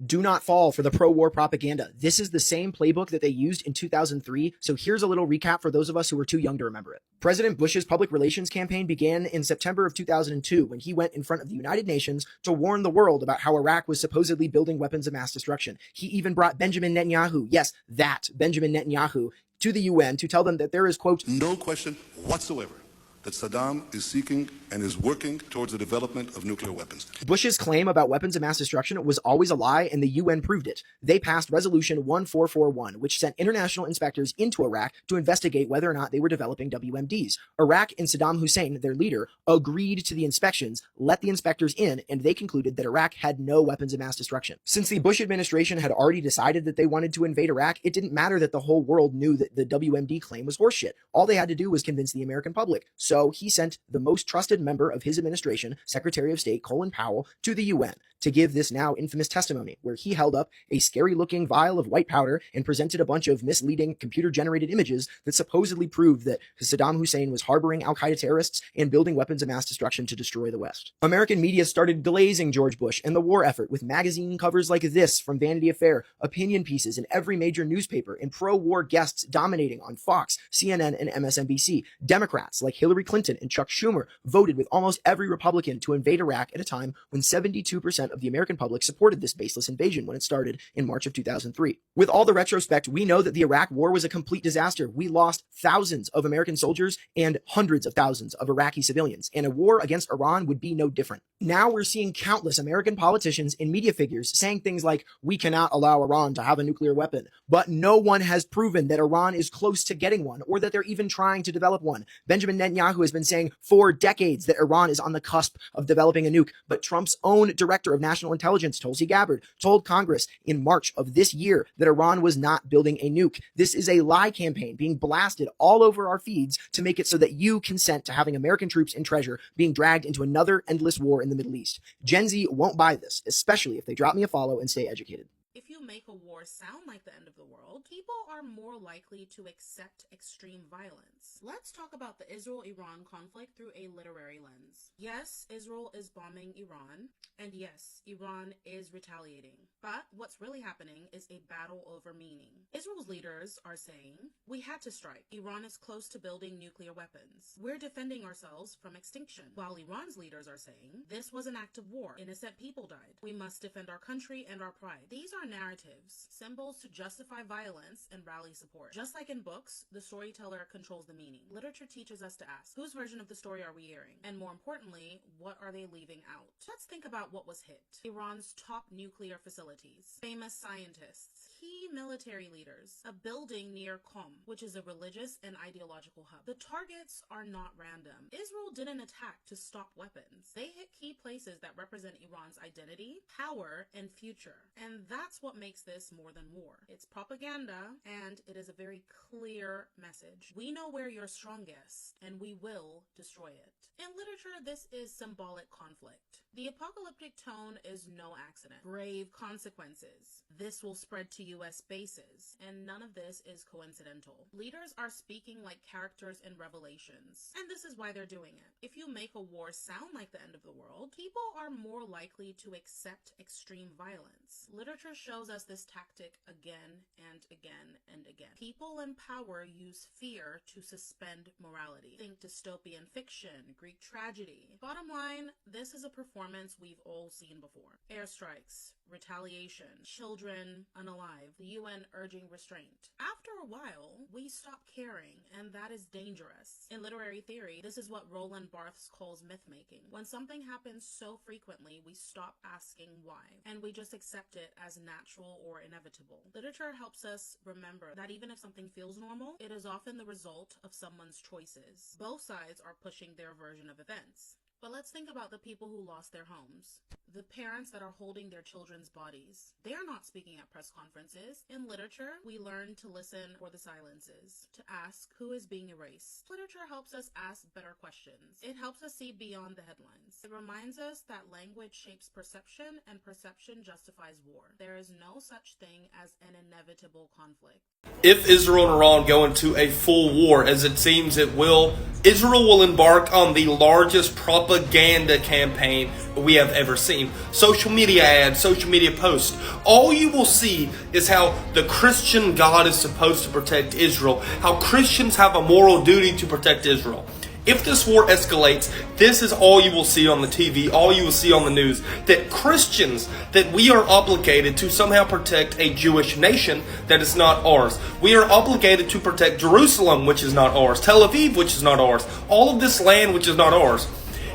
Do not fall for the pro-war propaganda. This is the same playbook that they used in 2003, so here's a little recap for those of us who were too young to remember it. President Bush's public relations campaign began in September of 2002 when he went in front of the United Nations to warn the world about how Iraq was supposedly building weapons of mass destruction. He even brought Benjamin Netanyahu, yes, that Benjamin Netanyahu, to the UN to tell them that there is, quote, no question whatsoever that Saddam is seeking and is working towards the development of nuclear weapons. Bush's claim about weapons of mass destruction was always a lie, and the UN proved it. They passed Resolution 1441, which sent international inspectors into Iraq to investigate whether or not they were developing WMDs. Iraq and Saddam Hussein, their leader, agreed to the inspections, let the inspectors in, and they concluded that Iraq had no weapons of mass destruction. Since the Bush administration had already decided that they wanted to invade Iraq, it didn't matter that the whole world knew that the WMD claim was horseshit. All they had to do was convince the American public. So he sent the most trusted member of his administration, Secretary of State Colin Powell, to the UN to give this now infamous testimony, where he held up a scary-looking vial of white powder and presented a bunch of misleading computer-generated images that supposedly proved that Saddam Hussein was harboring al-Qaeda terrorists and building weapons of mass destruction to destroy the West. American media started glazing George Bush and the war effort with magazine covers like this from Vanity Fair, opinion pieces in every major newspaper, and pro-war guests dominating on Fox, CNN, and MSNBC. Democrats like Hillary Clinton and Chuck Schumer voted with almost every Republican to invade Iraq at a time when 72% of the American public supported this baseless invasion when it started in March of 2003. With all the retrospect, we know that the Iraq war was a complete disaster. We lost thousands of American soldiers and hundreds of thousands of Iraqi civilians, and a war against Iran would be no different. Now we're seeing countless American politicians and media figures saying things like, we cannot allow Iran to have a nuclear weapon, but no one has proven that Iran is close to getting one or that they're even trying to develop one. Benjamin Netanyahu has been saying for decades that Iran is on the cusp of developing a nuke, but Trump's own director of national intelligence, Tulsi Gabbard, told Congress in March of this year that Iran was not building a nuke. This is a lie campaign being blasted all over our feeds to make it so that you consent to having American troops and treasure being dragged into another endless war in the Middle East. Gen Z won't buy this, especially if they drop me a follow and stay educated. If you make a war sound like the end of the world, people are more likely to accept extreme violence. Let's talk about the Israel-Iran conflict through a literary lens. Yes, Israel is bombing Iran, and yes, Iran is retaliating. But what's really happening is a battle over meaning. Israel's leaders are saying, we had to strike. Iran is close to building nuclear weapons. We're defending ourselves from extinction. While Iran's leaders are saying, this was an act of war. Innocent people died. We must defend our country and our pride. These are narratives, symbols to justify violence and rally support. Just like in books, the storyteller controls the meaning. Literature teaches us to ask, whose version of the story are we hearing? And more importantly, what are they leaving out? Let's think about what was hit. Iran's top nuclear facilities, famous scientists, key military leaders, a building near Qom, which is a religious and ideological hub. The targets are not random. Israel didn't attack to stop weapons. They hit key places that represent Iran's identity, power, and future. And that's what makes this more than war. It's propaganda, and it is a very clear message. We know where you're strongest, and we will destroy it. In literature, this is symbolic conflict. The apocalyptic tone is no accident. Grave consequences. This will spread to US bases, and none of this is coincidental. Leaders are speaking like characters in Revelations, and this is why they're doing it. If you make a war sound like the end of the world, people are more likely to accept extreme violence. Literature shows us this tactic again and again and again. People in power use fear to suspend morality. Think dystopian fiction, Greek tragedy. Bottom line, this is a performance we've all seen before. Airstrikes, retaliation, children unalive, the UN urging restraint. After a while, we stop caring, and that is dangerous. In literary theory, this is what Roland Barthes calls myth-making. When something happens so frequently, we stop asking why, and we just accept it as natural or inevitable. Literature helps us remember that even if something feels normal, it is often the result of someone's choices. Both sides are pushing their version of events. But let's think about the people who lost their homes. The parents that are holding their children's bodies. They are not speaking at press conferences. In literature, we learn to listen for the silences, to ask who is being erased. Literature helps us ask better questions. It helps us see beyond the headlines. It reminds us that language shapes perception, and perception justifies war. There is no such thing as an inevitable conflict. If Israel and Iran go into a full war, as it seems it will, Israel will embark on the largest propaganda campaign we have ever seen. in social media ads, social media posts, all you will see is how the Christian God is supposed to protect Israel, how Christians have a moral duty to protect Israel. If this war escalates, this is all you will see on the TV, all you will see on the news, that Christians, that we are obligated to somehow protect a Jewish nation that is not ours. We are obligated to protect Jerusalem, which is not ours, Tel Aviv, which is not ours, all of this land, which is not ours.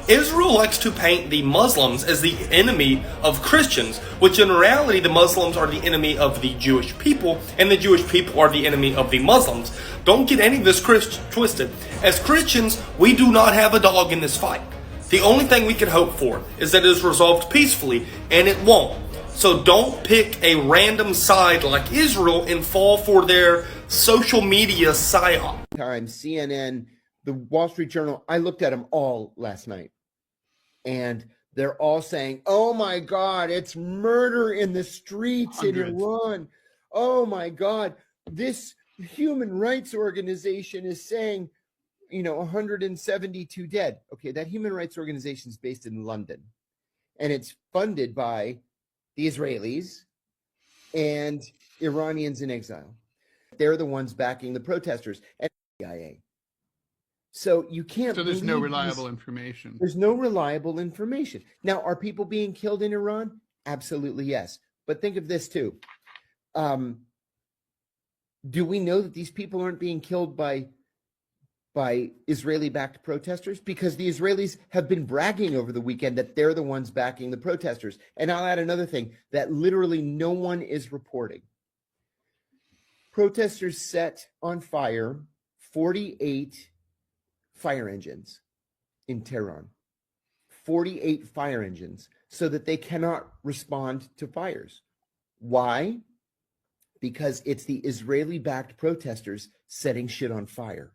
Israel likes to paint the Muslims as the enemy of Christians, which in reality the Muslims are the enemy of the Jewish people, and the Jewish people are the enemy of the Muslims. Don't get any of this twisted. As Christians, we do not have a dog in this fight. The only thing we can hope for is that it is resolved peacefully, and it won't. So don't pick a random side like Israel and fall for their social media psyop. Times, CNN, the Wall Street Journal, I looked at them all last night. And they're all saying, oh my God, it's murder in the streets in Iran. Oh my God, this human rights organization is saying, 172 dead. Okay, that human rights organization is based in London. And it's funded by the Israelis and Iranians in exile. They're the ones backing the protesters and the CIA. So you can't. So there's no reliable information. There's no reliable information. Now, are people being killed in Iran? Absolutely, yes. But think of this too. Do we know that these people aren't being killed by Israeli-backed protesters? Because the Israelis have been bragging over the weekend that they're the ones backing the protesters. And I'll add another thing that literally no one is reporting. Protesters set on fire 48 fire engines in Tehran, 48 fire engines, so that they cannot respond to fires. Why? Because it's the Israeli-backed protesters setting shit on fire.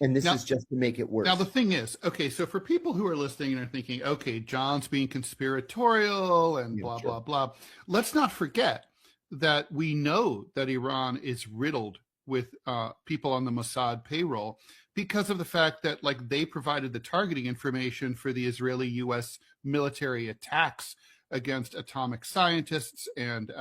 And this is just to make it worse. Now, the thing is, okay, so for people who are listening and are thinking, okay, John's being conspiratorial and blah, blah, blah, let's not forget that we know that Iran is riddled with people on the Mossad payroll because of the fact that they provided the targeting information for the Israeli-U.S. military attacks against atomic scientists and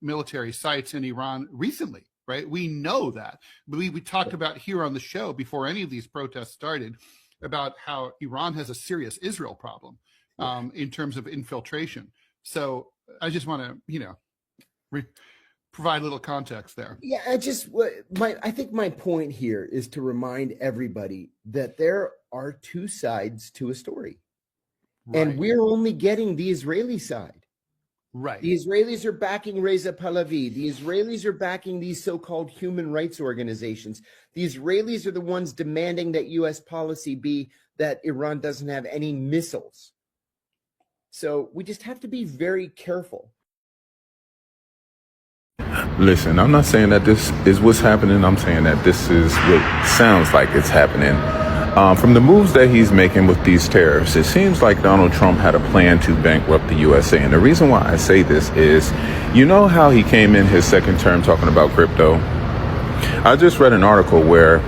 military sites in Iran recently, right? We know that. We talked about here on the show before any of these protests started about how Iran has a serious Israel problem in terms of infiltration. So I just want to, provide a little context there. Yeah, I think my point here is to remind everybody that there are two sides to a story. Right. And we're only getting the Israeli side. Right. The Israelis are backing Reza Pahlavi. The Israelis are backing these so-called human rights organizations. The Israelis are the ones demanding that U.S. policy be that Iran doesn't have any missiles. So we just have to be very careful. Listen, I'm not saying that this is what's happening. I'm saying that this is what sounds like it's happening. From the moves that he's making with these tariffs, it seems like Donald Trump had a plan to bankrupt the USA. And the reason why I say this is, how he came in his second term talking about crypto? I just read an article where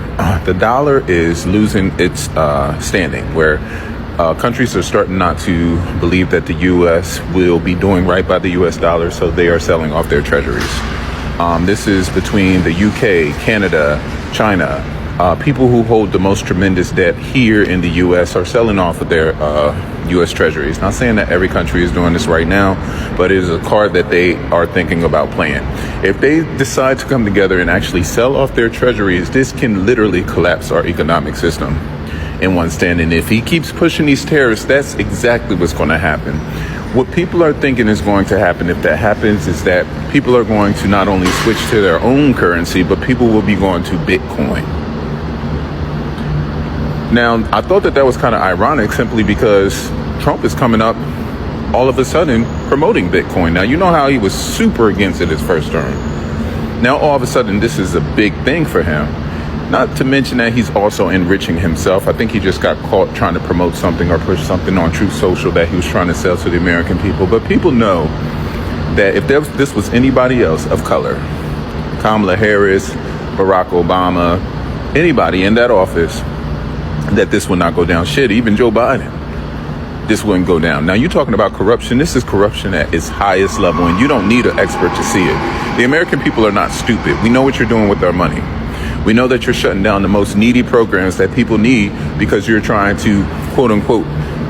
the dollar is losing its standing, where countries are starting not to believe that the U.S. will be doing right by the U.S. dollar, so they are selling off their treasuries. This is between the U.K., Canada, China. People who hold the most tremendous debt here in the U.S. are selling off of their U.S. treasuries. Not saying that every country is doing this right now, but it is a card that they are thinking about playing. If they decide to come together and actually sell off their treasuries, this can literally collapse our economic system in one stand. And if he keeps pushing these tariffs, that's exactly what's going to happen. What people are thinking is going to happen if that happens is that people are going to not only switch to their own currency, but people will be going to Bitcoin. Now, I thought that was kind of ironic simply because Trump is coming up all of a sudden promoting Bitcoin. Now, you know how he was super against it his first term. Now, all of a sudden, this is a big thing for him. Not to mention that he's also enriching himself. I think he just got caught trying to promote something or push something on Truth Social that he was trying to sell to the American people. But people know that if this was anybody else of color, Kamala Harris, Barack Obama, anybody in that office, that this would not go down. Shit, even Joe Biden. this wouldn't go down. Now, you're talking about corruption. This is corruption at its highest level, and you don't need an expert to see it. The American people are not stupid. We know what you're doing with our money. We know that you're shutting down the most needy programs that people need because you're trying to, quote unquote,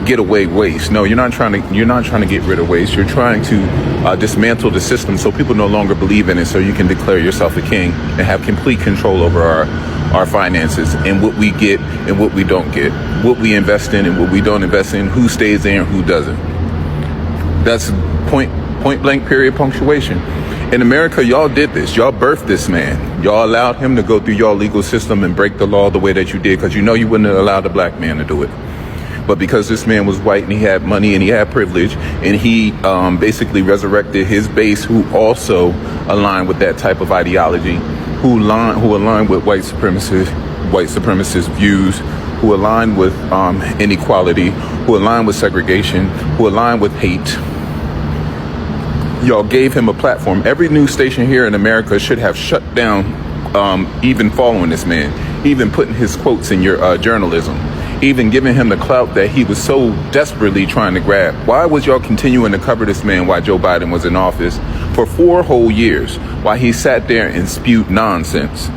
get away waste. No, you're not trying to get rid of waste. You're trying to dismantle the system so people no longer believe in it, so you can declare yourself a king and have complete control over our finances and what we get and what we don't get, what we invest in and what we don't invest in, who stays there and who doesn't. That's point blank, period, punctuation. In America, y'all did this. Y'all birthed this man. Y'all allowed him to go through your legal system and break the law the way that you did, because you know you wouldn't have allowed a black man to do it. But because this man was white and he had money and he had privilege, and he basically resurrected his base, who also aligned with that type of ideology, who aligned with white supremacist views, who aligned with inequality, who aligned with segregation, who aligned with hate. Y'all gave him a platform. Every news station here in America should have shut down, even following this man, even putting his quotes in your journalism, even giving him the clout that he was so desperately trying to grab. Why was y'all continuing to cover this man while Joe Biden was in office for 4 whole years, while he sat there and spewed nonsense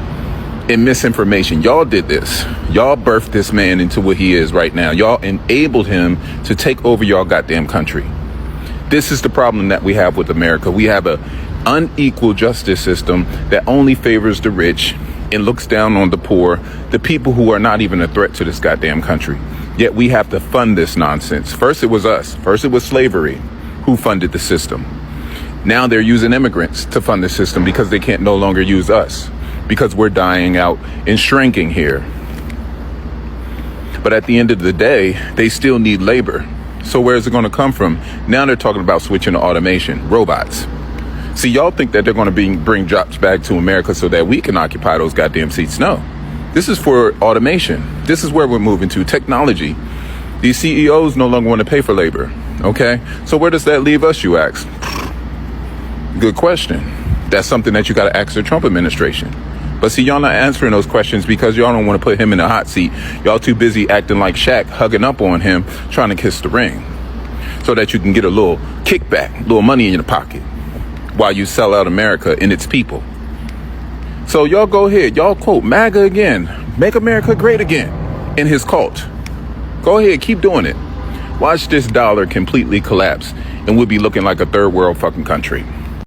and misinformation? Y'all did this. Y'all birthed this man into what he is right now. Y'all enabled him to take over y'all goddamn country. This is the problem that we have with America. We have an unequal justice system that only favors the rich and looks down on the poor, the people who are not even a threat to this goddamn country. Yet we have to fund this nonsense. First it was us. First it was slavery who funded the system. Now they're using immigrants to fund the system because they can't no longer use us, because we're dying out and shrinking here. But at the end of the day, they still need labor. So where is it going to come from? Now they're talking about switching to automation, robots. See, y'all think that they're going to bring jobs back to America so that we can occupy those goddamn seats. No, this is for automation. This is where we're moving to, technology. These CEOs no longer want to pay for labor. Okay, so where does that leave us, you ask? Good question. That's something that you got to ask the Trump administration. But see, y'all not answering those questions because y'all don't want to put him in the hot seat. Y'all too busy acting like Shaq, hugging up on him, trying to kiss the ring, so that you can get a little kickback, a little money in your pocket, while you sell out America and its people. So y'all go ahead. Y'all quote MAGA again. Make America great again in his cult. Go ahead. Keep doing it. Watch this dollar completely collapse and we'll be looking like a third world fucking country.